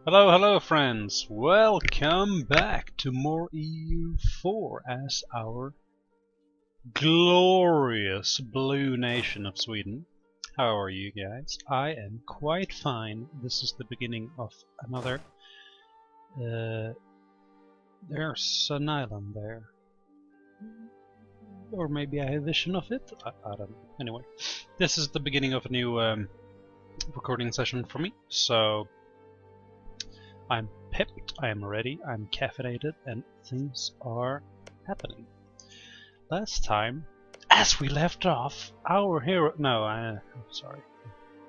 Hello, hello friends! Welcome back to more EU4 as our glorious blue nation of Sweden. How are you guys? I am quite fine. This is the beginning of another... there's an island there. Or maybe I have a vision of it? I don't know. Anyway, this is the beginning of a new recording session for me, so... I'm pepped, I am ready, I'm caffeinated, and things are happening. Last time, as we left off, our hero... No, I'm sorry.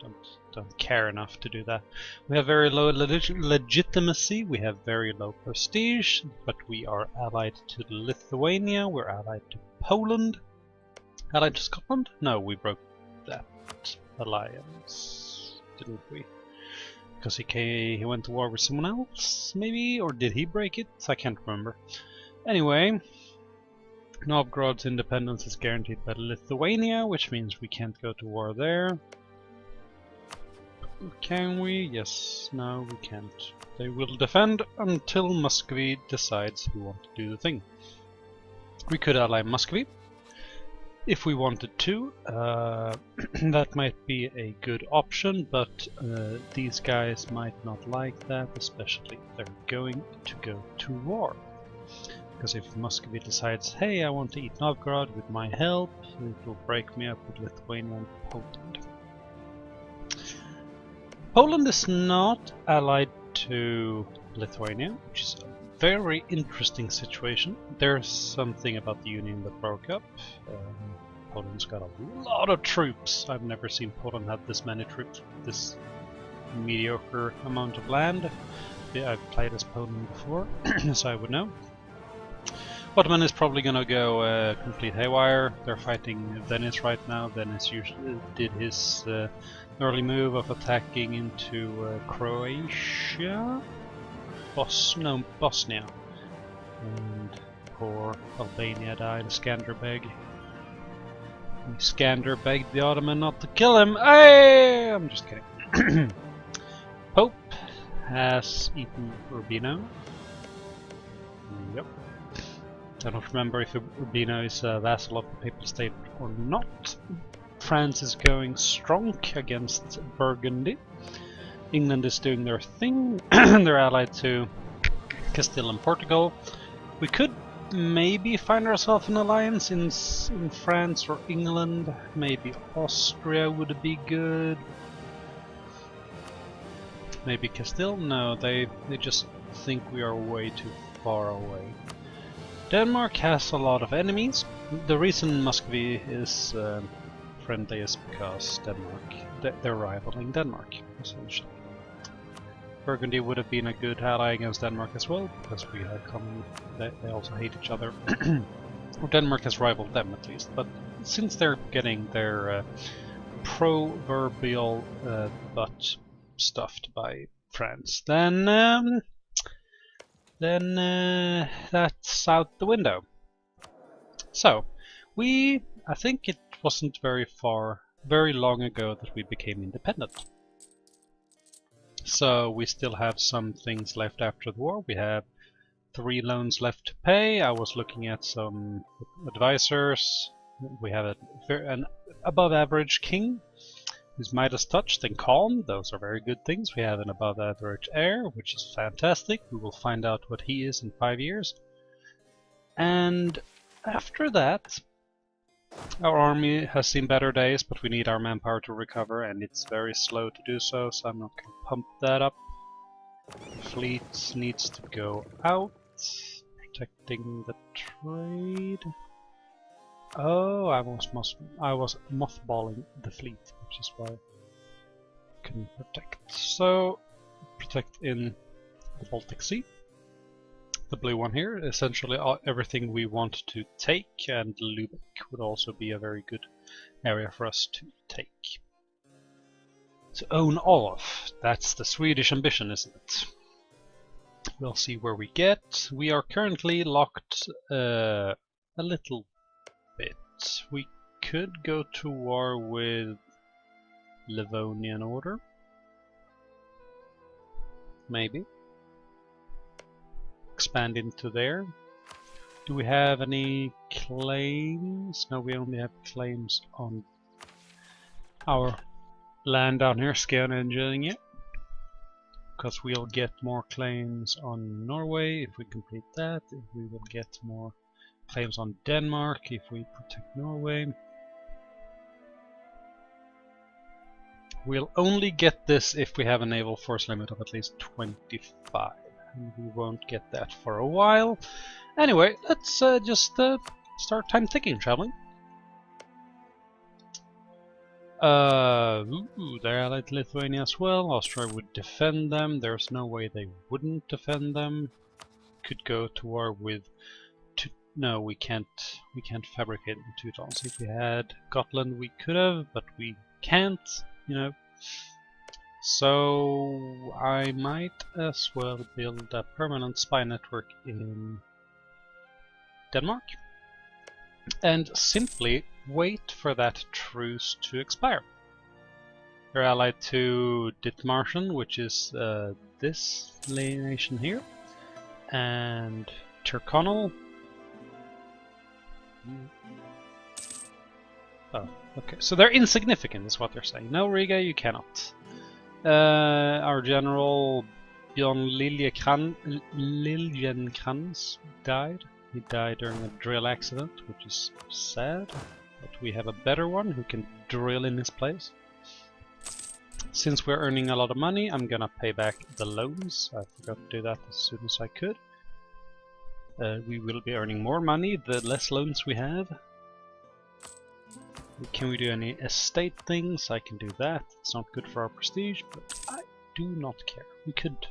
Don't care enough to do that. We have very low legitimacy, we have very low prestige, but we are allied to Lithuania, we're allied to Poland. Allied to Scotland? No, we broke that alliance, didn't we? Because he went to war with someone else, maybe? Or did he break it? I can't remember. Anyway, Novgorod's independence is guaranteed by Lithuania, which means we can't go to war there. Can we? Yes. No, we can't. They will defend until Muscovy decides who wants to do the thing. We could ally Muscovy if we wanted to. That might be a good option, but these guys might not like that, especially if they're going to go to war. Because if Muscovy decides, hey, I want to eat Novgorod with my help, it will break me up with Lithuania and Poland. Poland is not allied to Lithuania, which is a very interesting situation. There's something about the union that broke up. Poland's got a lot of troops. I've never seen Poland have this many troops, this mediocre amount of land. Yeah, I've played as Poland before, so I would know. Ottoman is probably gonna go complete haywire. They're fighting Venice right now. Venice usually did his early move of attacking into Croatia? Bosnia. And poor Albania died, Skanderbeg. Skander begged the Ottoman not to kill him. Hey! I'm just kidding. Pope has eaten Urbino. Yep. I don't remember if Urbino is a vassal of the Papal State or not. France is going strong against Burgundy. England is doing their thing. They're allied to Castile and Portugal. We could maybe find ourselves an alliance in France or England. Maybe Austria would be good. Maybe Castile? No, they just think we are way too far away. Denmark has a lot of enemies. The reason Muscovy is friendly is because Denmark, they're rivaling Denmark, essentially. Burgundy would have been a good ally against Denmark as well, because we had common. They also hate each other. Or Denmark has rivaled them at least, but since they're getting their proverbial butt stuffed by France, then that's out the window. So I think it wasn't very long ago that we became independent. So we still have some things left after the war. We have 3 loans left to pay. I was looking at some advisors. We have an above average king who's Midas touched and calm. Those are very good things. We have an above average heir, which is fantastic. We will find out what he is in 5 years. And after that, our army has seen better days, but we need our manpower to recover, and it's very slow to do so, so I'm not going to pump that up. Fleet needs to go out, protecting the trade. Oh, I was mothballing the fleet, which is why I couldn't protect. So, protect in the Baltic Sea. The blue one here, essentially everything we want to take, and Lübeck would also be a very good area for us to take. To own all of, that's the Swedish ambition, isn't it? We'll see where we get. We are currently locked a little bit. We could go to war with Livonian Order. maybe. Expand into there. Do we have any claims? No, we only have claims on our land down here, Scandinavia, because we'll get more claims on Norway if we complete that. If we will get more claims on Denmark if we protect Norway. We'll only get this if we have a naval force limit of at least 25, and we won't get that for a while. Anyway, let's just start time ticking, shall we? They're allied to Lithuania as well. Austria would defend them. There's no way they wouldn't defend them. Could go to war with. No, we can't. We can't fabricate in Teutons. If we had Gotland, we could have, but we can't. You know. So I might as well build a permanent spy network in Denmark and simply wait for that truce to expire. They're allied to Dithmarschen, which is this nation here, and Tyrconnell. Oh, okay. So they're insignificant, is what they're saying. No, Riga, you cannot. Our general Bjorn Liljenkrantz died. He died during a drill accident, which is sad. But we have a better one who can drill in his place. Since we're earning a lot of money, I'm gonna pay back the loans. I forgot to do that as soon as I could. We will be earning more money the less loans we have. Can we do any estate things? I can do that. It's not good for our prestige, but I do not care. We could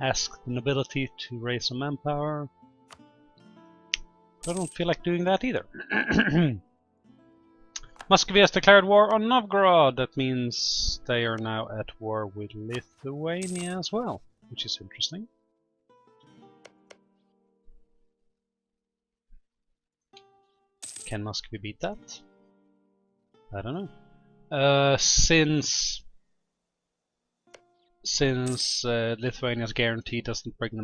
ask the nobility to raise some manpower. I don't feel like doing that either. Muscovy has declared war on Novgorod. That means they are now at war with Lithuania as well, which is interesting. Can Muscovy beat that? I don't know. Since Lithuania's guarantee doesn't bring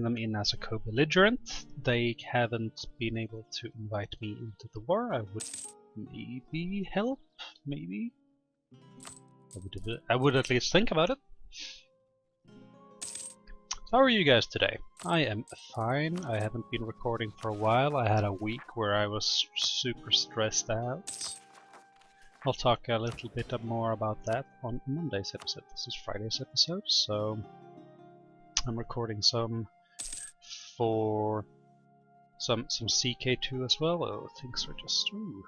them in as a co-belligerent, they haven't been able to invite me into the war. I would maybe help, maybe. I would at least think about it. How are you guys today? I am fine. I haven't been recording for a while. I had a week where I was super stressed out. I'll talk a little bit more about that on Monday's episode. This is Friday's episode, so I'm recording some for some CK2 as well. Oh, things are just... Ooh.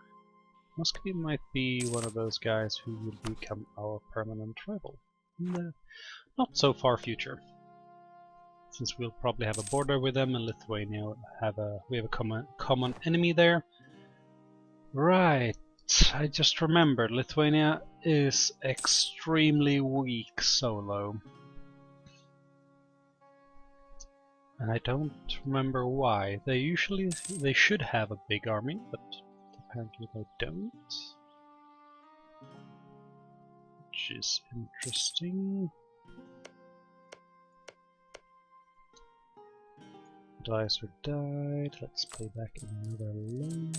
Muscovy might be one of those guys who will become our permanent rival in the not so far future. Since we'll probably have a border with them, and Lithuania we have a common enemy there. Right. I just remembered, Lithuania is extremely weak solo. And I don't remember why. They should have a big army, but apparently they don't. Which is interesting. Advisor died. Let's pay back another loan.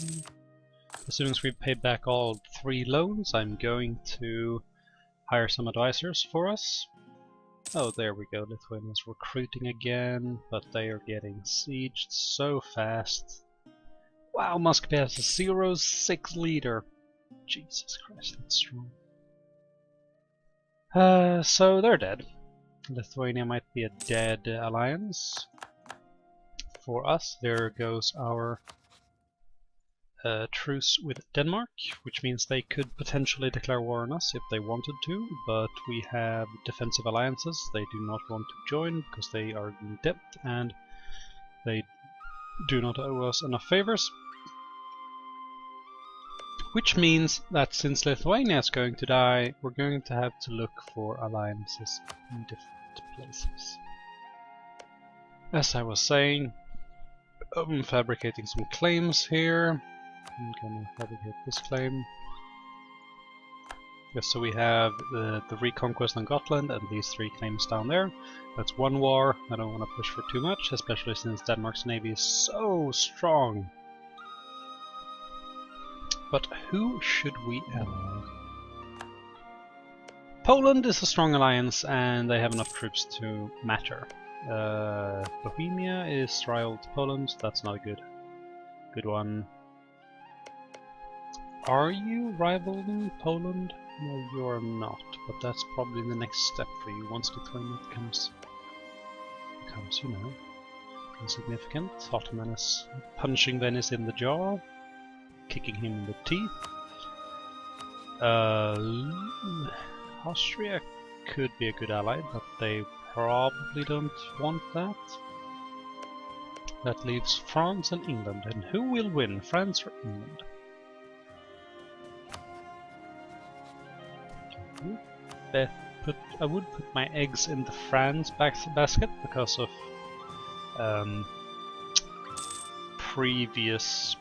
As soon as we've paid back all 3 loans, I'm going to hire some advisors for us. Oh, there we go. Lithuania's recruiting again, but they are getting sieged so fast. Wow, Muscovy has a 0-6 leader. Jesus Christ, that's strong. So they're dead. Lithuania might be a dead alliance. For us, there goes our truce with Denmark, which means they could potentially declare war on us if they wanted to, but we have defensive alliances they do not want to join because they are in debt and they do not owe us enough favors. Which means that since Lithuania is going to die, we're going to have to look for alliances in different places. As I was saying, I'm fabricating some claims here. I'm gonna fabricate this claim. Yes, so we have the reconquest on Gotland and these 3 claims down there. That's 1 war. I don't want to push for too much, especially since Denmark's navy is so strong. But who should we ally? Poland is a strong alliance and they have enough troops to matter. Bohemia is rival to Poland, that's not a good one. Are you rivaling Poland? No, you are not, but that's probably the next step for you once Lithuania becomes, you know, insignificant. Ottoman is punching Venice in the jaw, kicking him in the teeth. Austria could be a good ally, but they probably don't want that. That leaves France and England, and who will win, France or England? I would put my eggs in the France basket because of previous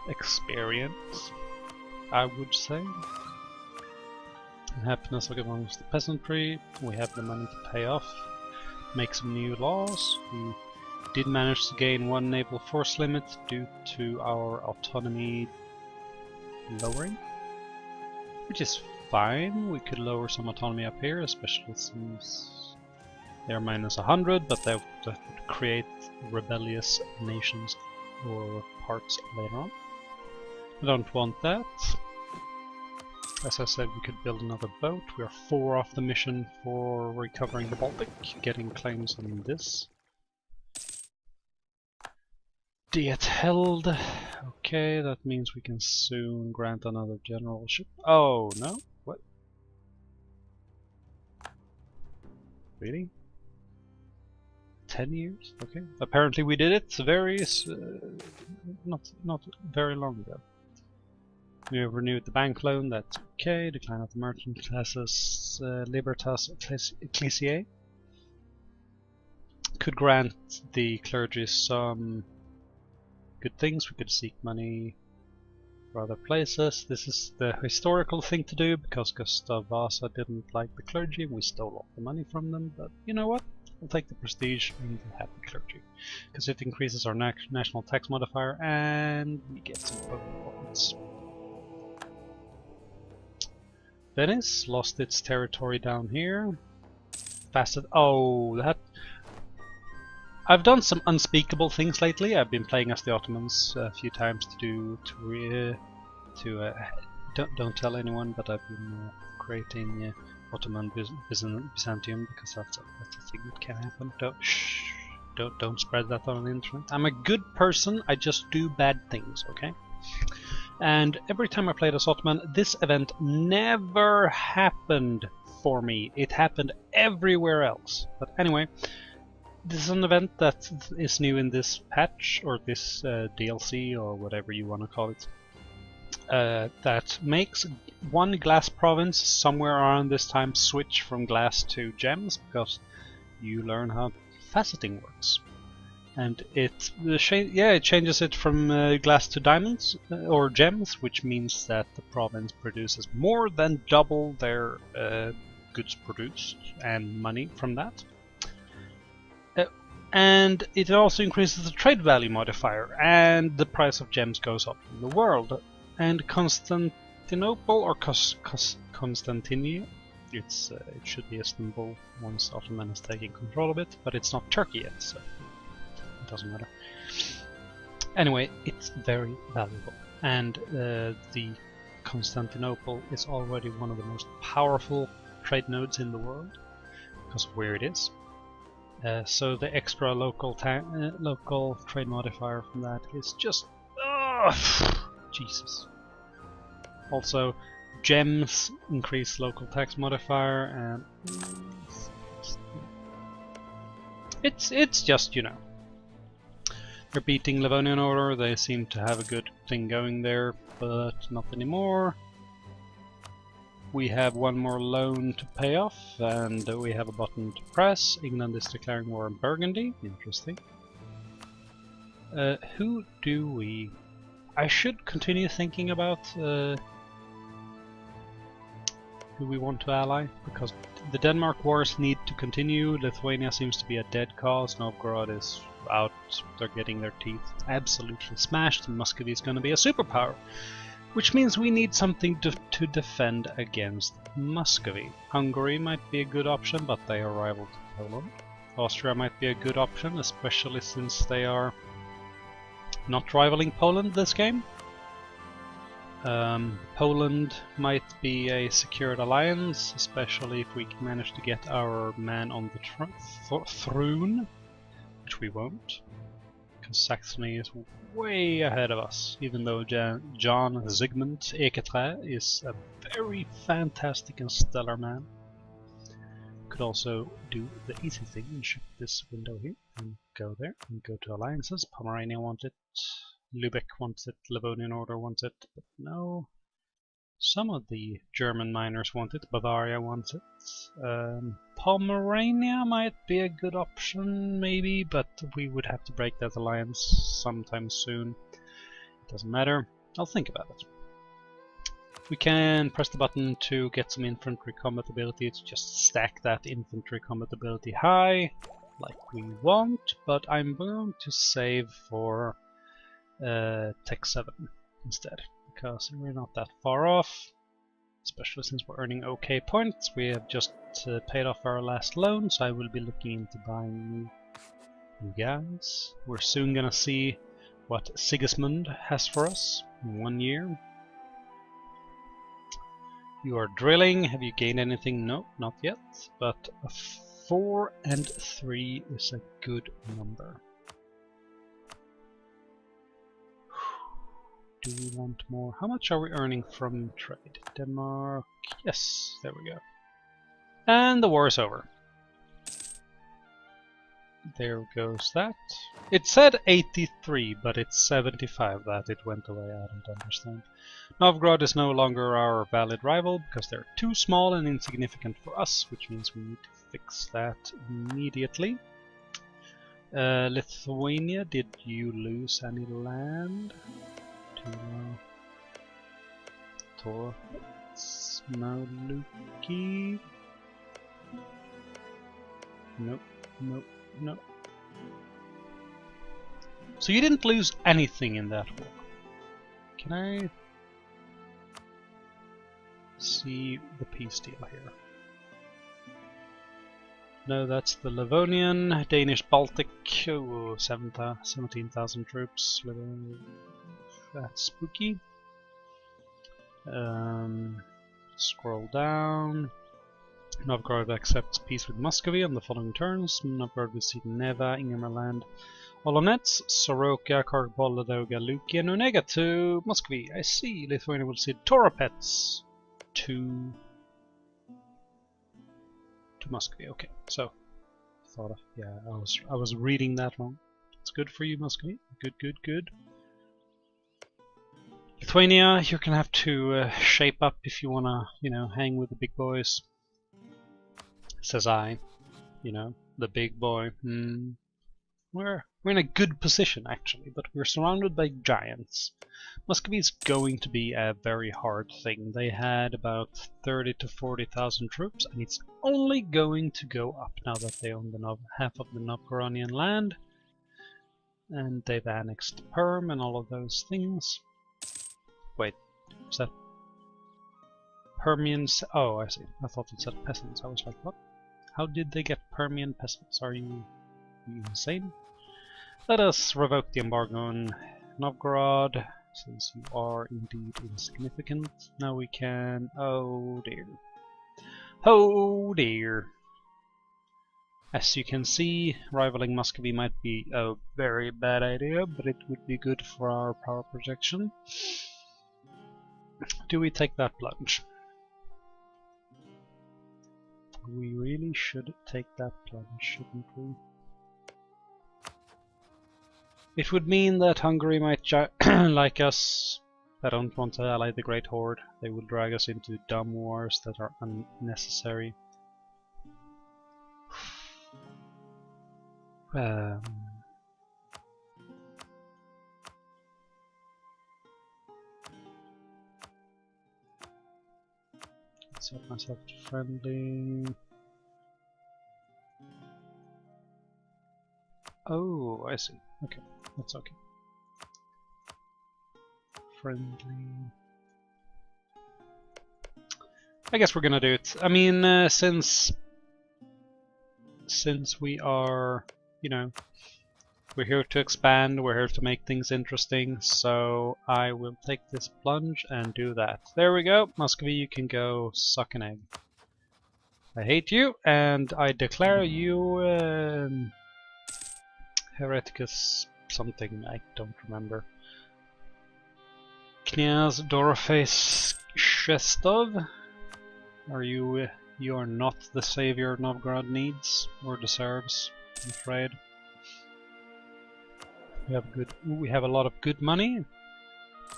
experience, I would say. Happiness amongst the peasantry. We have the money to pay off, make some new laws. We did manage to gain 1 naval force limit due to our autonomy lowering, which is fine. We could lower some autonomy up here, especially since they're minus 100, but that would create rebellious nations or parts later on. I don't want that. As I said, we could build another boat. We are 4 off the mission for recovering the Baltic, getting claims on this. Diet held. Okay, that means we can soon grant another generalship. Oh, no? What? Really? 10 years? Okay. Apparently we did it not very long ago. We have renewed the bank loan, that's okay. Decline of the merchant classes, Libertas Ecclesiae. Could grant the clergy some good things. We could seek money for other places. This is the historical thing to do because Gustav Vasa didn't like the clergy. We stole all the money from them, but you know what? We'll take the prestige and have the clergy because it increases our national tax modifier and we get some points. Venice lost its territory down here. Fasted. Oh, that. I've done some unspeakable things lately. I've been playing as the Ottomans a few times don't tell anyone, but I've been creating Ottoman Byzantium because that's a thing that can happen. Don't spread that on the internet. I'm a good person. I just do bad things. Okay. And every time I played as Ottoman, this event never happened for me. It happened everywhere else. But anyway, this is an event that is new in this patch, or this DLC, or whatever you want to call it, that makes 1 glass province somewhere around this time switch from glass to gems, because you learn how faceting works. And it changes it from glass to diamonds or gems, which means that the province produces more than double their goods produced and money from that. And it also increases the trade value modifier, and the price of gems goes up in the world. And Constantinople or Constantinople, it should be Istanbul once Ottoman is taking control of it, but it's not Turkey yet, so it doesn't matter. Anyway, it's very valuable, and the Constantinople is already one of the most powerful trade nodes in the world because of where it is. So the extra local trade modifier from that is just Jesus. Also, gems increase local tax modifier, and it's just, you know, they're beating Livonian Order. They seem to have a good thing going there, but not anymore. We have 1 more loan to pay off, and we have a button to press. England is declaring war on Burgundy. Interesting. Who do we... I should continue thinking about who we want to ally, because the Denmark wars need to continue. Lithuania seems to be a dead cause. Novgorod is out. They're getting their teeth absolutely smashed. Muscovy is going to be a superpower, which means we need something to defend against Muscovy. Hungary might be a good option, but they are rival to Poland. Austria might be a good option, especially since they are not rivaling Poland this game. Poland might be a secured alliance, especially if we can manage to get our man on the throne, which we won't, because Saxony is way ahead of us, even though John Zygmunt Eketre is a very fantastic and stellar man. Could also do the easy thing and ship this window here and go there and go to alliances. Pomerania wants it, Lübeck wants it, Livonian Order wants it, but no. Some of the German miners want it, Bavaria wants it. Pomerania might be a good option, maybe, but we would have to break that alliance sometime soon. It doesn't matter, I'll think about it. We can press the button to get some infantry combat ability, to just stack that infantry combat ability high, like we want, but I'm going to save for Tech 7 instead, because we're not that far off, especially since we're earning okay points. We have just paid off our last loan, so I will be looking into buying new guys. We're soon gonna see what Sigismund has for us in 1 year. You are drilling. Have you gained anything? No, not yet, but a 4 and 3 is a good number. Do we want more? How much are we earning from trade? Denmark, yes, there we go. And the war is over. There goes that. It said 83, but it's 75 that it went away, I don't understand. Novgorod is no longer our valid rival, because they're too small and insignificant for us, which means we need to fix that immediately. Lithuania, did you lose any land? Smaluki. Nope, nope, nope. So you didn't lose anything in that war. Can I see the peace deal here? No, that's the Livonian, Danish Baltic, oh, 17,000 troops. That's spooky. Scroll down. Novgorod accepts peace with Muscovy on the following terms. Novgorod will cede Neva, Ingermanland, Olonets, Soroka, Kargol, Ladoga, Luki, and Onega to Muscovy. I see. Lithuania will cede Toropets to Muscovy. Okay, so yeah, I was reading that wrong. It's good for you, Muscovy. Good, good, good. Lithuania, you're gonna have to shape up if you wanna, hang with the big boys. Says I, the big boy. We're in a good position actually, but we're surrounded by giants. Muscovy is going to be a very hard thing. They had about 30 to 40,000 troops, and it's only going to go up now that they own half of the Novgorodian land, and they've annexed Perm and all of those things. Wait, is that Permians? Oh, I see. I thought it said peasants. I was like, what? How did they get Permian peasants? Are you insane? Let us revoke the embargo on Novgorod, since you are indeed insignificant. Now we can... oh dear. Oh dear. As you can see, rivaling Muscovy might be a very bad idea, but it would be good for our power projection. Do we take that plunge? We really should take that plunge, shouldn't we? It would mean that Hungary might like us. I don't want to ally the Great Horde. They will drag us into dumb wars that are unnecessary. Set myself to friendly. Oh, I see. Okay, that's okay. Friendly. I guess we're gonna do it. I mean, since we are, you know, we're here to expand, we're here to make things interesting, so I will take this plunge and do that. There we go. Muscovy, you can go suck an egg. I hate you, and I declare you Hereticus something, I don't remember. Knyaz Dorofeis Shestov? Are you are not the savior Novgorod needs or deserves, I'm afraid. We have a lot of good money.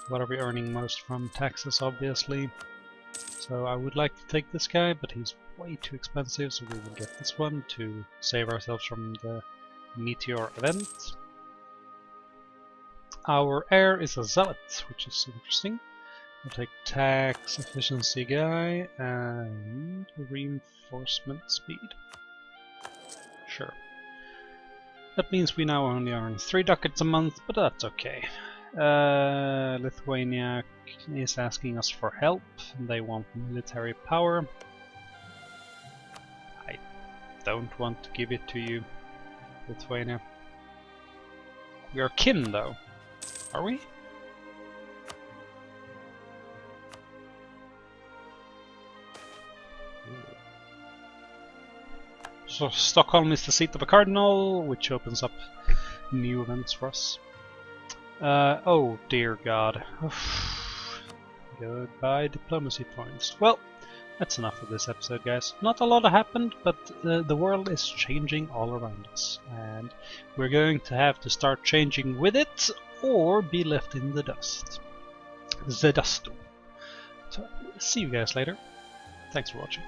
What are we earning most from? Taxes, obviously. So I would like to take this guy, but he's way too expensive, so we will get this one to save ourselves from the meteor event. Our heir is a zealot, which is interesting. We'll take tax efficiency guy and reinforcement speed. Sure. That means we now only earn 3 ducats a month, but that's okay. Lithuania is asking us for help, and they want military power. I don't want to give it to you, Lithuania. We are kin, though. Are we? So Stockholm is the seat of a cardinal, which opens up new events for us. Oh dear God. Goodbye diplomacy points. Well, that's enough of this episode, guys. Not a lot happened, but the world is changing all around us. And we're going to have to start changing with it, or be left in the dust. The dust. So, see you guys later. Thanks for watching.